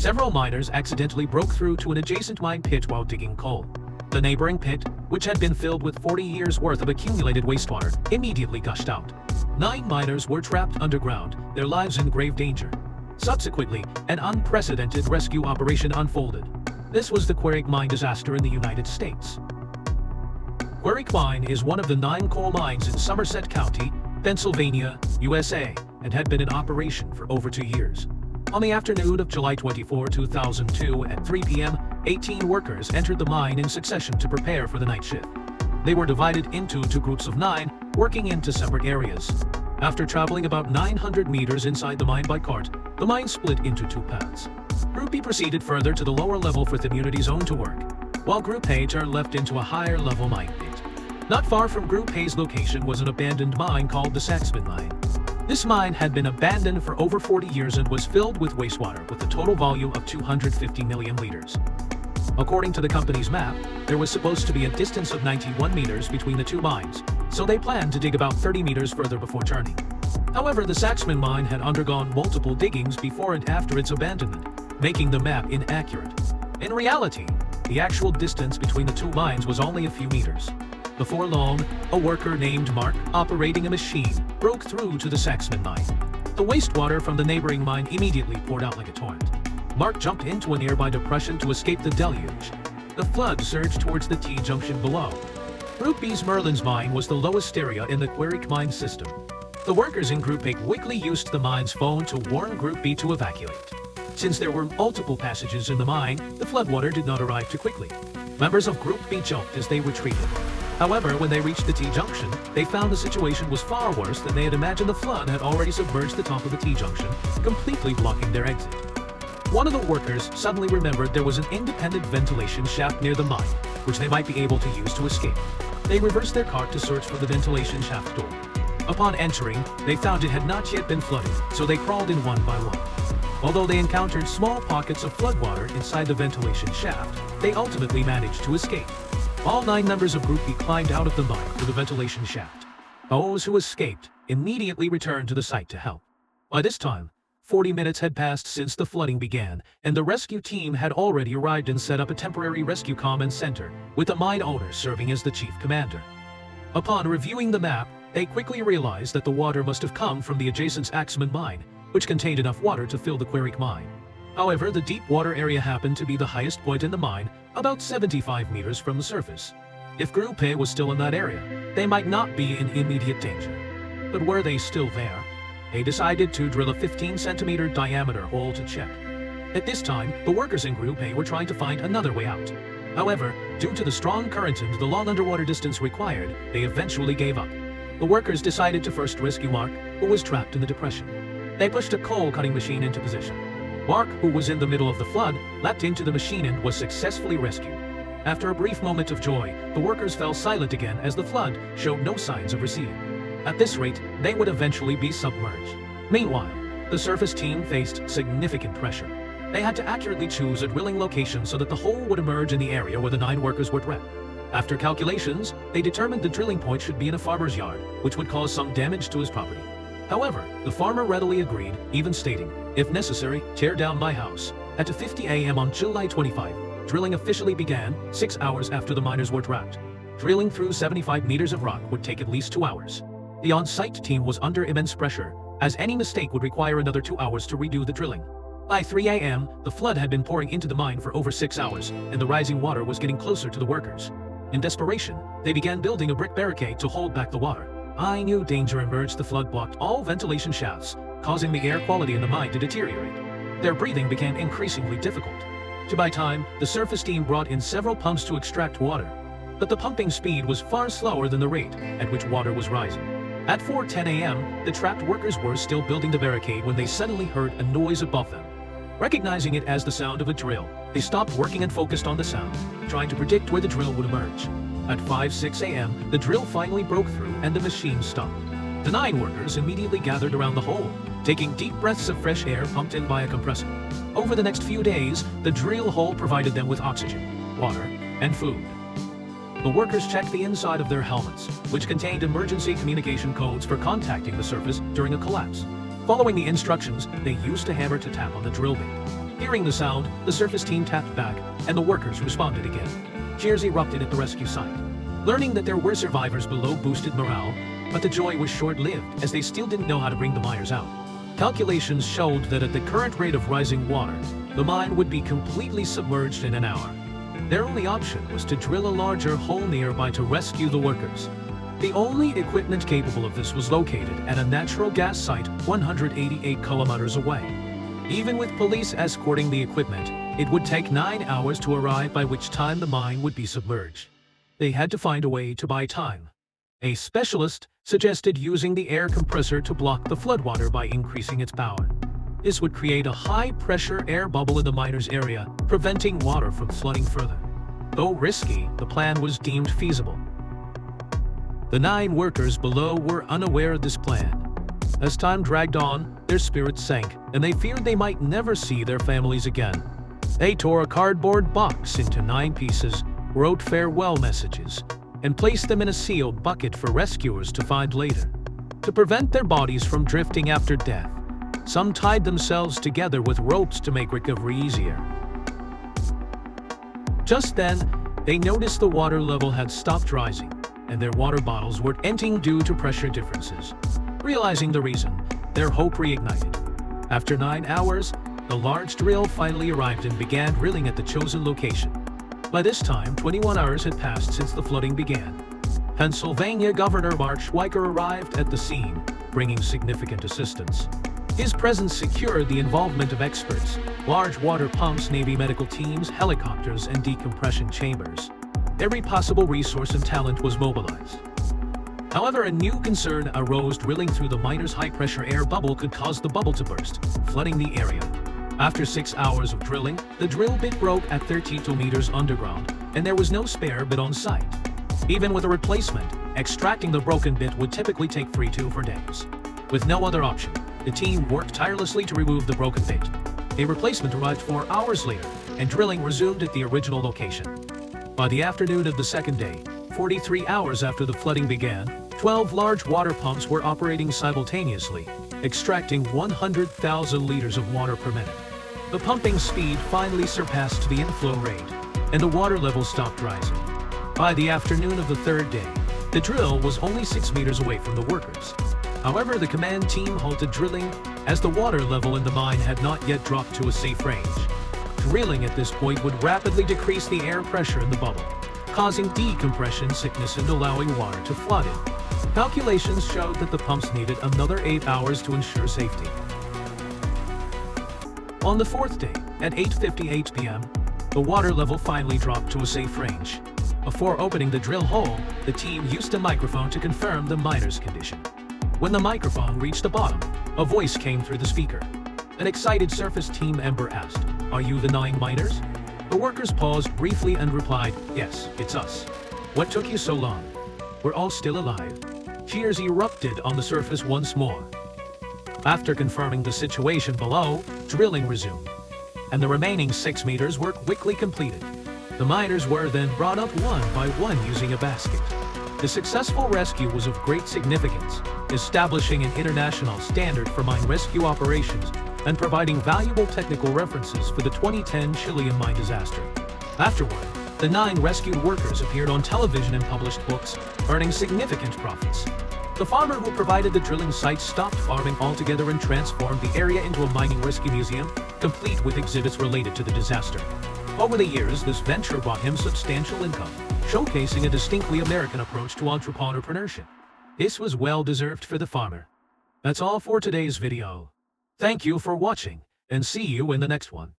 several miners accidentally broke through to an adjacent mine pit while digging coal. The neighboring pit, which had been filled with 40 years' worth of accumulated wastewater, immediately gushed out. 9 miners were trapped underground, their lives in grave danger. Subsequently, an unprecedented rescue operation unfolded. This was the Quecreek Mine disaster in the United States. Quecreek Mine is one of the 9 coal mines in Somerset County, Pennsylvania, USA, and had been in operation for over 2 years. On the afternoon of July 24, 2002 at 3 p.m., 18 workers entered the mine in succession to prepare for the night shift. They were divided into 2 groups of 9, working into separate areas. After traveling about 900 meters inside the mine by cart, the mine split into 2 paths. Group B proceeded further to the lower level for the community zone to work, while Group A turned left into a higher level mine pit. Not far from Group A's location was an abandoned mine called the Quecreek Mine. This mine had been abandoned for over 40 years and was filled with wastewater with a total volume of 250 million liters. According to the company's map, there was supposed to be a distance of 91 meters between the 2 mines, so they planned to dig about 30 meters further before turning. However, the Quecreek Mine had undergone multiple diggings before and after its abandonment, making the map inaccurate. In reality, the actual distance between the 2 mines was only a few meters. Before long, a worker named Mark, operating a machine, broke through to the Quecreek Mine. The wastewater from the neighboring mine immediately poured out like a torrent. Mark jumped into a nearby depression to escape the deluge. The flood surged towards the T-junction below. Group B's Merlin's mine was the lowest area in the Quecreek Mine system. The workers in Group A quickly used the mine's phone to warn Group B to evacuate. Since there were multiple passages in the mine, the floodwater did not arrive too quickly. Members of Group B jumped as they retreated. However, when they reached the T-junction, they found the situation was far worse than they had imagined. The flood had already submerged the top of the T-junction, completely blocking their exit. One of the workers suddenly remembered there was an independent ventilation shaft near the mine, which they might be able to use to escape. They reversed their cart to search for the ventilation shaft door. Upon entering, they found it had not yet been flooded, so they crawled in one by one. Although they encountered small pockets of floodwater inside the ventilation shaft, they ultimately managed to escape. All 9 members of Group B climbed out of the mine through the ventilation shaft. Those who escaped immediately returned to the site to help. By this time, 40 minutes had passed since the flooding began, and the rescue team had already arrived and set up a temporary rescue command center, with the mine owner serving as the chief commander. Upon reviewing the map, they quickly realized that the water must have come from the adjacent Quecreek Mine, which contained enough water to fill the Quecreek Mine. However, the deep water area happened to be the highest point in the mine, about 75 meters from the surface. If Group A was still in that area, they might not be in immediate danger. But were they still there? They decided to drill a 15-centimeter diameter hole to check. At this time, the workers in Group A were trying to find another way out. However, due to the strong current and the long underwater distance required, they eventually gave up. The workers decided to first rescue Mark, who was trapped in the depression. They pushed a coal-cutting machine into position. Mark, who was in the middle of the flood, leapt into the machine and was successfully rescued. After a brief moment of joy, the workers fell silent again as the flood showed no signs of receding. At this rate, they would eventually be submerged. Meanwhile, the surface team faced significant pressure. They had to accurately choose a drilling location so that the hole would emerge in the area where the 9 workers were trapped. After calculations, they determined the drilling point should be in a farmer's yard, which would cause some damage to his property. However, the farmer readily agreed, even stating, "If necessary, tear down my house." At 2:50 a.m. on July 25, drilling officially began, 6 hours after the miners were trapped. Drilling through 75 meters of rock would take at least 2 hours. The on-site team was under immense pressure, as any mistake would require another 2 hours to redo the drilling. By 3 a.m., the flood had been pouring into the mine for over 6 hours, and the rising water was getting closer to the workers. In desperation, they began building a brick barricade to hold back the water. I knew danger emerged. The flood blocked all ventilation shafts, causing the air quality in the mine to deteriorate. Their breathing became increasingly difficult. To buy time, the surface team brought in several pumps to extract water, but the pumping speed was far slower than the rate at which water was rising. At 4:10 a.m., the trapped workers were still building the barricade when they suddenly heard a noise above them. Recognizing it as the sound of a drill, they stopped working and focused on the sound, trying to predict where the drill would emerge. At 5:06 a.m., the drill finally broke through and the machine stopped. The 9 workers immediately gathered around the hole, taking deep breaths of fresh air pumped in by a compressor. Over the next few days, the drill hole provided them with oxygen, water, and food. The workers checked the inside of their helmets, which contained emergency communication codes for contacting the surface during a collapse. Following the instructions, they used a hammer to tap on the drill bit. Hearing the sound, the surface team tapped back, and the workers responded again. Cheers erupted at the rescue site. Learning that there were survivors below boosted morale, but the joy was short-lived as they still didn't know how to bring the miners out. Calculations showed that at the current rate of rising water, the mine would be completely submerged in an hour. Their only option was to drill a larger hole nearby to rescue the workers. The only equipment capable of this was located at a natural gas site 188 kilometers away. Even with police escorting the equipment, it would take 9 hours to arrive, by which time the mine would be submerged. They had to find a way to buy time. A specialist suggested using the air compressor to block the floodwater by increasing its power. This would create a high-pressure air bubble in the miners' area, preventing water from flooding further. Though risky, the plan was deemed feasible. The 9 workers below were unaware of this plan. As time dragged on, their spirits sank, and they feared they might never see their families again. They tore a cardboard box into 9 pieces, wrote farewell messages, and placed them in a sealed bucket for rescuers to find later. To prevent their bodies from drifting after death, some tied themselves together with ropes to make recovery easier. Just then, they noticed the water level had stopped rising, and their water bottles were emptying due to pressure differences. Realizing the reason, their hope reignited. After 9 hours, the large drill finally arrived and began drilling at the chosen location. By this time, 21 hours had passed since the flooding began. Pennsylvania Governor Mark Quecreek arrived at the scene, bringing significant assistance. His presence secured the involvement of experts, large water pumps, Navy medical teams, helicopters, and decompression chambers. Every possible resource and talent was mobilized. However, a new concern arose. Drilling through the miners' high-pressure air bubble could cause the bubble to burst, flooding the area. After 6 hours of drilling, the drill bit broke at 32 meters underground, and there was no spare bit on site. Even with a replacement, extracting the broken bit would typically take 3 to 4 days. With no other option, the team worked tirelessly to remove the broken bit. A replacement arrived 4 hours later, and drilling resumed at the original location. By the afternoon of the second day, 43 hours after the flooding began, 12 large water pumps were operating simultaneously, extracting 100,000 liters of water per minute. The pumping speed finally surpassed the inflow rate, and the water level stopped rising. By the afternoon of the third day, the drill was only 6 meters away from the workers. However, the command team halted drilling as the water level in the mine had not yet dropped to a safe range. Drilling at this point would rapidly decrease the air pressure in the bubble, causing decompression sickness and allowing water to flood in. Calculations showed that the pumps needed another 8 hours to ensure safety. On the fourth day, at 8:58 p.m., the water level finally dropped to a safe range. Before opening the drill hole, the team used a microphone to confirm the miner's condition. When the microphone reached the bottom, a voice came through the speaker. An excited surface team member asked, "Are you the 9 miners?" The workers paused briefly and replied, "Yes, it's us. What took you so long? We're all still alive." Cheers erupted on the surface once more. After confirming the situation below, drilling resumed, and the remaining 6 meters were quickly completed. The miners were then brought up one by one using a basket. The successful rescue was of great significance, establishing an international standard for mine rescue operations and providing valuable technical references for the 2010 Chilean mine disaster. Afterward, the 9 rescued workers appeared on television and published books, earning significant profits. The farmer who provided the drilling site stopped farming altogether and transformed the area into a mining rescue museum, complete with exhibits related to the disaster. Over the years, this venture brought him substantial income, showcasing a distinctly American approach to entrepreneurship. This was well-deserved for the farmer. That's all for today's video. Thank you for watching, and see you in the next one.